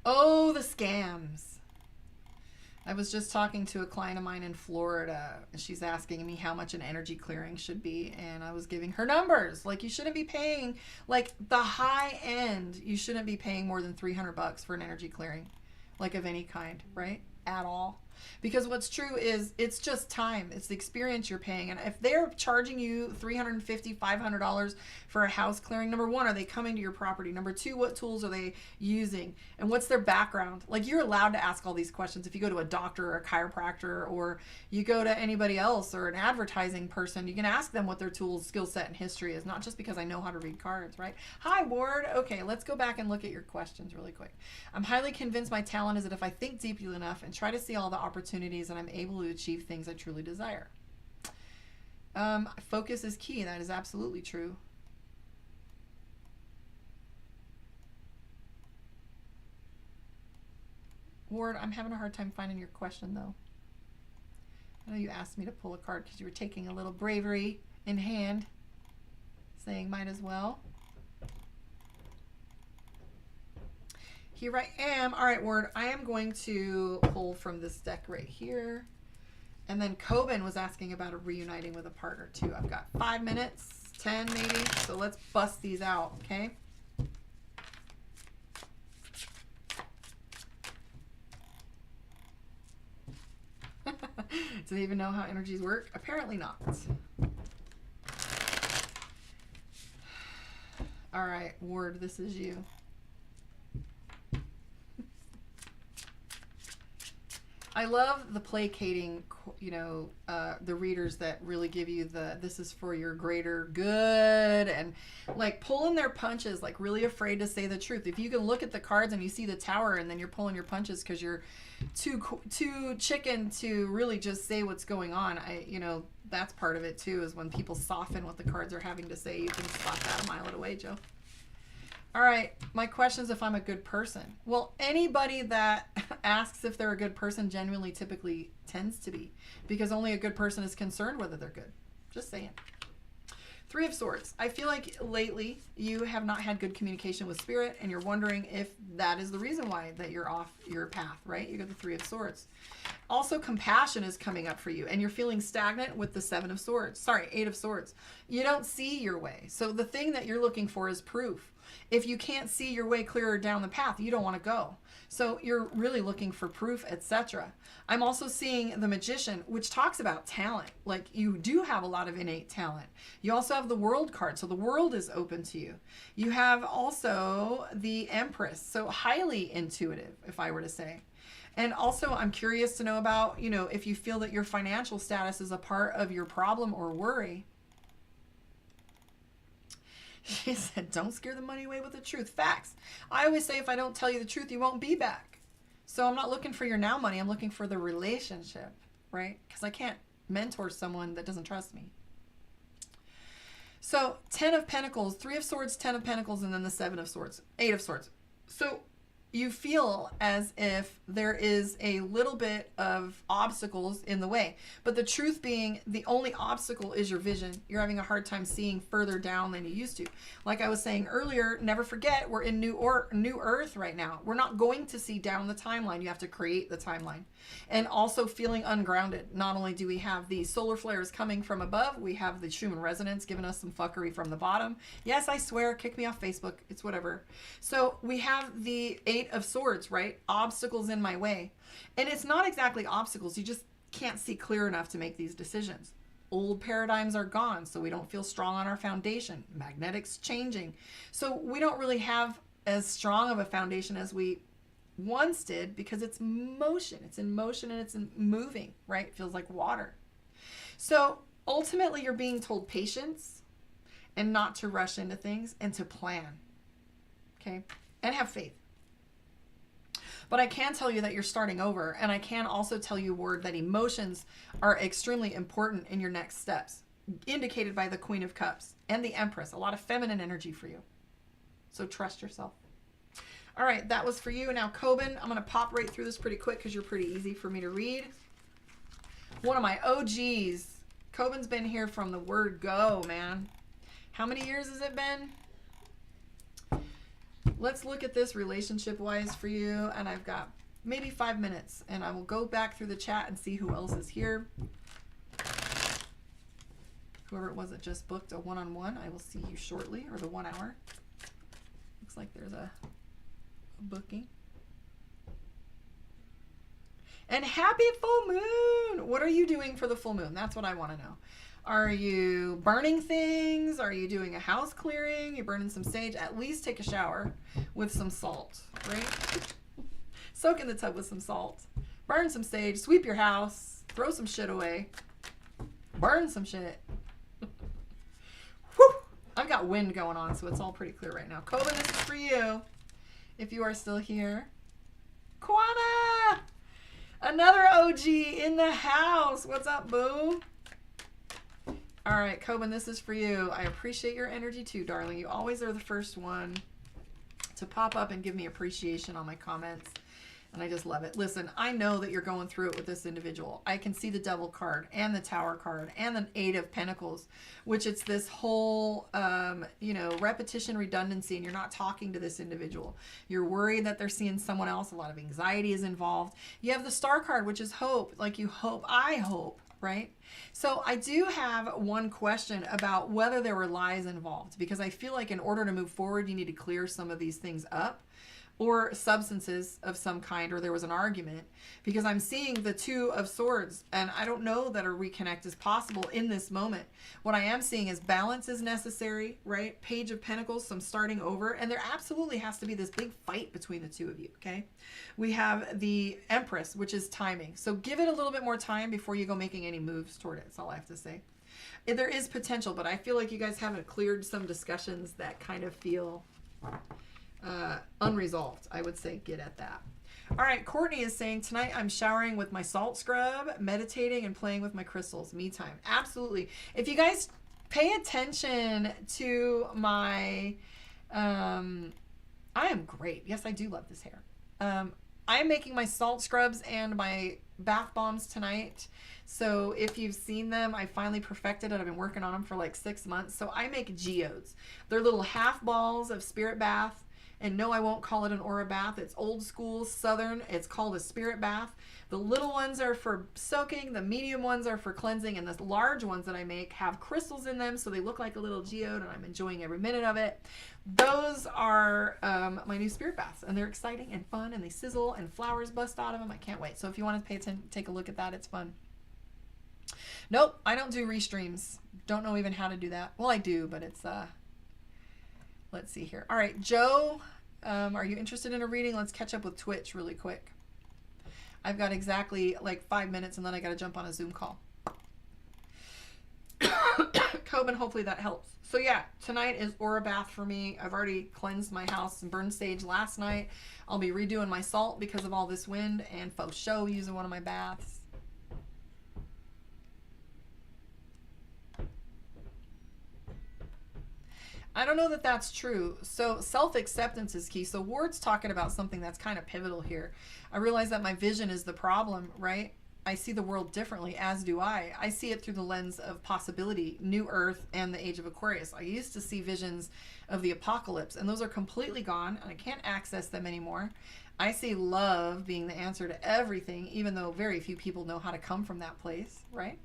Oh, the scams. I was just talking to a client of mine in Florida. She's asking me how much an energy clearing should be, and I was giving her numbers. Like, you shouldn't be paying, like, the high end, you shouldn't be paying more than $300 for an energy clearing, like, of any kind, right? At all. Because what's true is it's just time. It's the experience you're paying. And if they're charging you $350, $500 for a house clearing, number one, are they coming to your property? Number two, what tools are they using? And what's their background? Like, you're allowed to ask all these questions. If you go to a doctor or a chiropractor, or you go to anybody else or an advertising person, you can ask them what their tools, skill set, and history is. Not just because I know how to read cards, right? Hi, Ward. Okay, let's go back and look at your questions really quick. I'm highly convinced my talent is that if I think deeply enough and try to see all the opportunities, and I'm able to achieve things I truly desire. Focus is key. That is absolutely true. Ward, I'm having a hard time finding your question, though. I know you asked me to pull a card because you were taking a little bravery in hand, saying might as well. Here I am. All right, Ward, I am going to pull from this deck right here. And then Cobin was asking about a reuniting with a partner too. I've got 5 minutes, 10 maybe. So let's bust these out, okay? Do they even know how energies work? Apparently not. All right, Ward, this is you. I love the placating, the readers that really give you this is for your greater good, and like pulling their punches, like really afraid to say the truth. If you can look at the cards and you see the Tower and then you're pulling your punches because you're too chicken to really just say what's going on. That's part of it too, is when people soften what the cards are having to say. You can spot that a mile away, Joe. All right, my question is if I'm a good person. Well, anybody that asks if they're a good person genuinely typically tends to be, because only a good person is concerned whether they're good. Just saying. Three of Swords. I feel like lately you have not had good communication with Spirit, and you're wondering if that is the reason why that you're off your path, right? You got the Three of Swords. Also, compassion is coming up for you, and you're feeling stagnant with the Seven of Swords. Sorry, Eight of Swords. You don't see your way. So the thing that you're looking for is proof. If you can't see your way clearer down the path, you don't want to go. So you're really looking for proof, etc. I'm also seeing the Magician, which talks about talent. Like, you do have a lot of innate talent. You also have the World card, so the world is open to you. You have also the Empress, so highly intuitive, if I were to say. And also, I'm curious to know about, if you feel that your financial status is a part of your problem or worry. She said, don't scare the money away with the truth. Facts. I always say, if I don't tell you the truth, you won't be back. So I'm not looking for your now money. I'm looking for the relationship, right? Because I can't mentor someone that doesn't trust me. So 10 of Pentacles, 3 of Swords, 10 of Pentacles, and then the 7 of Swords, 8 of Swords. So you feel as if there is a little bit of obstacles in the way. But the truth being, the only obstacle is your vision. You're having a hard time seeing further down than you used to. Like I was saying earlier, never forget, we're in new Earth right now. We're not going to see down the timeline. You have to create the timeline. And also feeling ungrounded. Not only do we have the solar flares coming from above, we have the Schumann resonance giving us some fuckery from the bottom. Yes, I swear, kick me off Facebook. It's whatever. So we have the 8 of Swords, right? Obstacles in my way. And it's not exactly obstacles. You just can't see clear enough to make these decisions. Old paradigms are gone, so we don't feel strong on our foundation. Magnetics changing. So we don't really have as strong of a foundation as we once did, because it's motion. It's in motion and it's moving, right? It feels like water. So ultimately you're being told patience and not to rush into things and to plan. Okay? And have faith. But I can tell you that you're starting over. And I can also tell you, Ward, that emotions are extremely important in your next steps, indicated by the Queen of Cups and the Empress. A lot of feminine energy for you. So trust yourself. All right, that was for you. Now, Cobin, I'm going to pop right through this pretty quick because you're pretty easy for me to read. One of my OGs. Cobin's been here from the word go, man. How many years has it been? Let's look at this relationship-wise for you. And I've got maybe 5 minutes. And I will go back through the chat and see who else is here. Whoever it was that just booked a one-on-one, I will see you shortly. Or the 1 hour. Looks like there's a booking. And happy full moon. What are you doing for the full moon? That's what I want to know. Are you burning things? Are you doing a house clearing? You're burning some sage? At least take a shower with some salt, right? Soak in the tub with some salt. Burn some sage. Sweep your house. Throw some shit away. Burn some shit. Whew! I've got wind going on, so it's all pretty clear right now. Cobin, this is for you. If you are still here. Kwana! Another OG in the house. What's up, boo? All right, Cobin, this is for you. I appreciate your energy too, darling. You always are the first one to pop up and give me appreciation on my comments. And I just love it. Listen, I know that you're going through it with this individual. I can see the Devil card and the Tower card and the 8 of Pentacles, which it's this whole, repetition, redundancy, and you're not talking to this individual. You're worried that they're seeing someone else. A lot of anxiety is involved. You have the Star card, which is hope. Like you hope, I hope, right? So I do have one question about whether there were lies involved, because I feel like in order to move forward, you need to clear some of these things up. or substances of some kind, or there was an argument, because I'm seeing the Two of Swords, and I don't know that a reconnect is possible in this moment. What I am seeing is balance is necessary, right? Page of Pentacles, some starting over, and there absolutely has to be this big fight between the two of you, okay? We have the Empress, which is timing. So give it a little bit more time before you go making any moves toward it. That's all I have to say. There is potential, but I feel like you guys haven't cleared some discussions that kind of feel unresolved. I would say get at that. All right, Courtney is saying, tonight I'm showering with my salt scrub, meditating, and playing with my crystals. Me time. Absolutely. If you guys pay attention to my... I am great. Yes, I do love this hair. I'm making my salt scrubs and my bath bombs tonight. So if you've seen them, I finally perfected it. I've been working on them for like 6 months. So I make geodes. They're little half balls of spirit bath. And no, I won't call it an aura bath. It's old school Southern. It's called a spirit bath. The little ones are for soaking. The medium ones are for cleansing. And the large ones that I make have crystals in them. So they look like a little geode, and I'm enjoying every minute of it. Those are my new spirit baths. And they're exciting and fun. And they sizzle and flowers bust out of them. I can't wait. So if you want to pay attention, take a look at that. It's fun. Nope, I don't do restreams. Don't know even how to do that. Well, I do, but it's... Let's see here. All right, Joe, are you interested in a reading? Let's catch up with Twitch really quick. I've got exactly like 5 minutes, and then I got to jump on a Zoom call. Cobin, hopefully that helps. So yeah, tonight is aura bath for me. I've already cleansed my house and burned sage last night. I'll be redoing my salt because of all this wind, and faux show using one of my baths. I don't know that that's true. So self-acceptance is key. So Ward's talking about something that's kind of pivotal here. I realize that my vision is the problem, right? I see the world differently, as do I. I see it through the lens of possibility, New Earth, and the Age of Aquarius. I used to see visions of the apocalypse, and those are completely gone, and I can't access them anymore. I see love being the answer to everything, even though very few people know how to come from that place, right?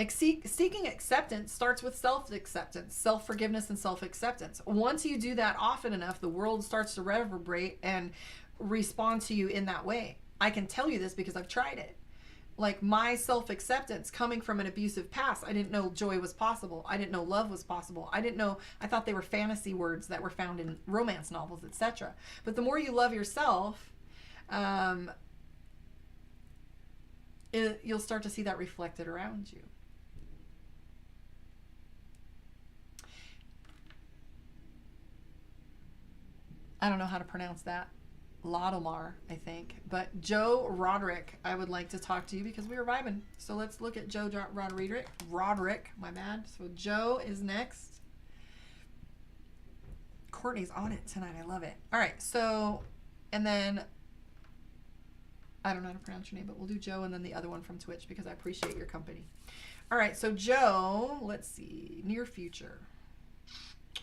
Seeking acceptance starts with self-acceptance, self-forgiveness, and self-acceptance. Once you do that often enough, the world starts to reverberate and respond to you in that way. I can tell you this because I've tried it. Like my self-acceptance coming from an abusive past, I didn't know joy was possible. I didn't know love was possible. I thought they were fantasy words that were found in romance novels, etc. But the more you love yourself, you'll start to see that reflected around you. I don't know how to pronounce that. Lodomar, I think. But Joe Roderick, I would like to talk to you because we were vibing. So let's look at Joe Roderick, my bad. So Joe is next. Courtney's on it tonight. I love it. All right. So, and then, I don't know how to pronounce your name, but we'll do Joe and then the other one from Twitch because I appreciate your company. All right. So Joe, let's see. Near future.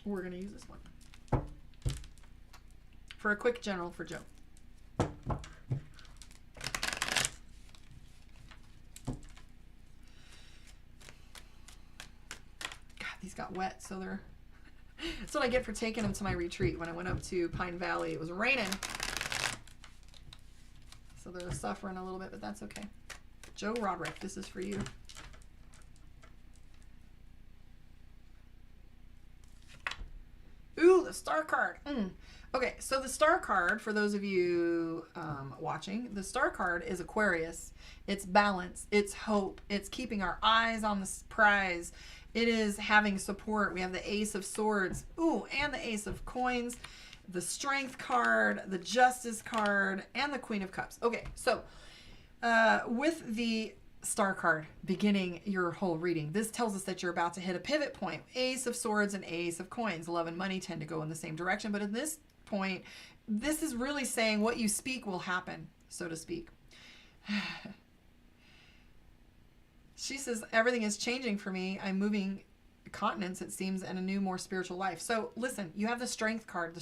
We're going to use this one. For a quick general for Joe. God, these got wet, so they're... That's what I get for taking them to my retreat. When I went up to Pine Valley, it was raining. So they're suffering a little bit, but that's okay. Joe Roderick, this is for you. Ooh, the star card. Okay, so the star card, for those of you watching, the star card is Aquarius. It's balance. It's hope. It's keeping our eyes on the prize. It is having support. We have the Ace of Swords. Ooh, and the Ace of Coins. The Strength card, the Justice card, and the Queen of Cups. Okay, so with the star card beginning your whole reading, this tells us that you're about to hit a pivot point. Ace of Swords and Ace of Coins. Love and money tend to go in the same direction, but in this point, this is really saying what you speak will happen, so to speak. She says, everything is changing for me. I'm moving continents, it seems, and a new, more spiritual life. So listen, you have the Strength card,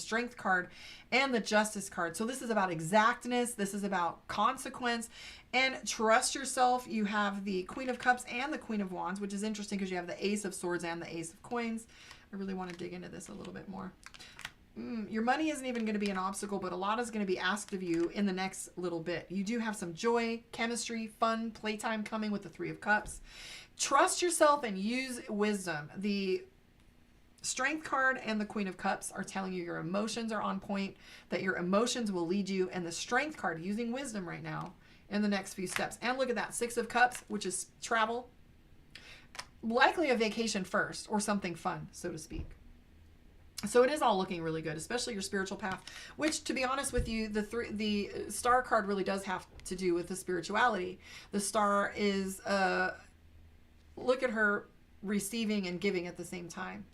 and the Justice card. So this is about exactness. This is about consequence and trust yourself. You have the Queen of Cups and the Queen of Wands, which is interesting because you have the Ace of Swords and the Ace of Coins. I really want to dig into this a little bit more. your money isn't even going to be an obstacle, but a lot is going to be asked of you in the next little bit. You do have some joy, chemistry, fun, playtime coming with the Three of Cups. Trust yourself and use wisdom. The Strength card and the Queen of Cups are telling you your emotions are on point, that your emotions will lead you, and the Strength card using wisdom right now in the next few steps. And look at that, Six of Cups, which is travel. Likely a vacation first or something fun, so to speak. So it is all looking really good, especially your spiritual path, which, to be honest with you, the Star card really does have to do with the spirituality. The Star is, look at her receiving and giving at the same time.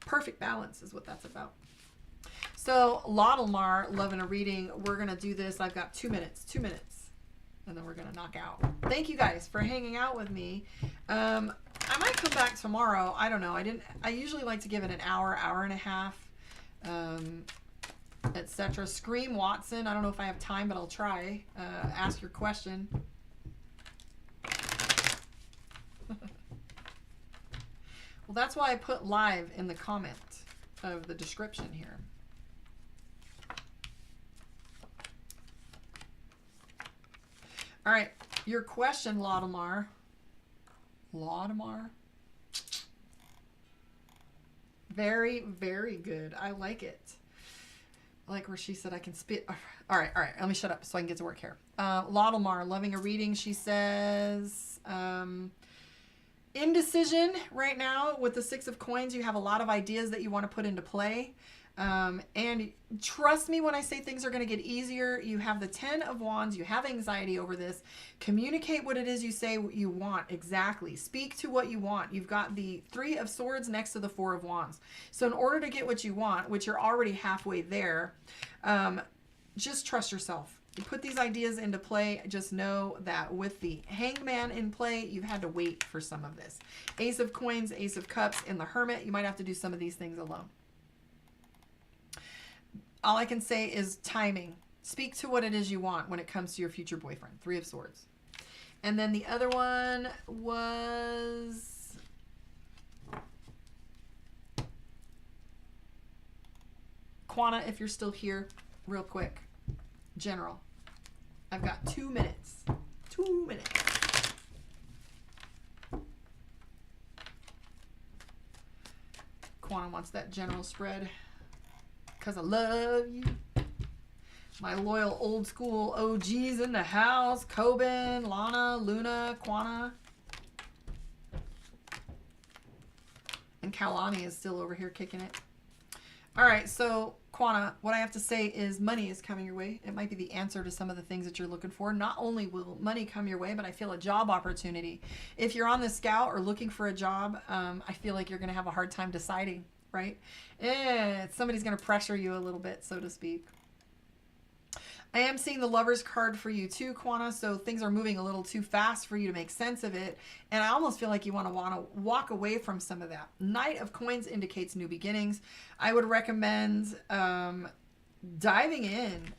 Perfect balance is what that's about. So, Lodelmar, loving a reading. We're going to do this. I've got 2 minutes, and then we're going to knock out. Thank you guys for hanging out with me. I might come back tomorrow. I don't know. I usually like to give it an hour, hour and a half, etc. Scream Watson. I don't know if I have time, but I'll try. Ask your question. Well, that's why I put live in the comment of the description here. All right, your question, Laudemar. Laudemar? Very, very good. I like it. I like where she said I can spit. All right. Let me shut up so I can get to work here. Laudemar, loving a reading. She says, indecision right now with the Six of Coins. You have a lot of ideas that you want to put into play. And trust me when I say things are going to get easier. You have the 10 of Wands. You have anxiety over this. Communicate what it is you say you want. Exactly. Speak to what you want. You've got the 3 of Swords next to the 4 of Wands. So in order to get what you want, which you're already halfway there, just trust yourself. You put these ideas into play. Just know that with the Hangman in play, you've had to wait for some of this. Ace of Coins, Ace of Cups, and the Hermit. You might have to do some of these things alone. All I can say is timing. Speak to what it is you want when it comes to your future boyfriend. 3 of Swords. And then the other one was... Quana, if you're still here, real quick. General. I've got 2 minutes. 2 minutes. Quana wants that general spread. Because I love you. My loyal old school OGs in the house. Cobin, Lana, Luna, Quana. And Calana is still over here kicking it. All right, so Quana, what I have to say is money is coming your way. It might be the answer to some of the things that you're looking for. Not only will money come your way, but I feel a job opportunity. If you're on the scout or looking for a job, I feel like you're going to have a hard time deciding. Right? Somebody's going to pressure you a little bit, so to speak. I am seeing the Lover's card for you too, Quana, so things are moving a little too fast for you to make sense of it, and I almost feel like you want to walk away from some of that. Knight of Coins indicates new beginnings. I would recommend diving in.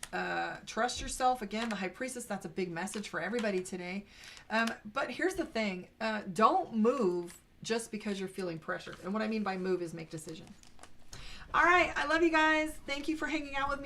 Trust yourself. Again, the High Priestess, that's a big message for everybody today. But here's the thing. Don't move just because you're feeling pressured. And what I mean by move is make decisions. All right. I love you guys. Thank you for hanging out with me.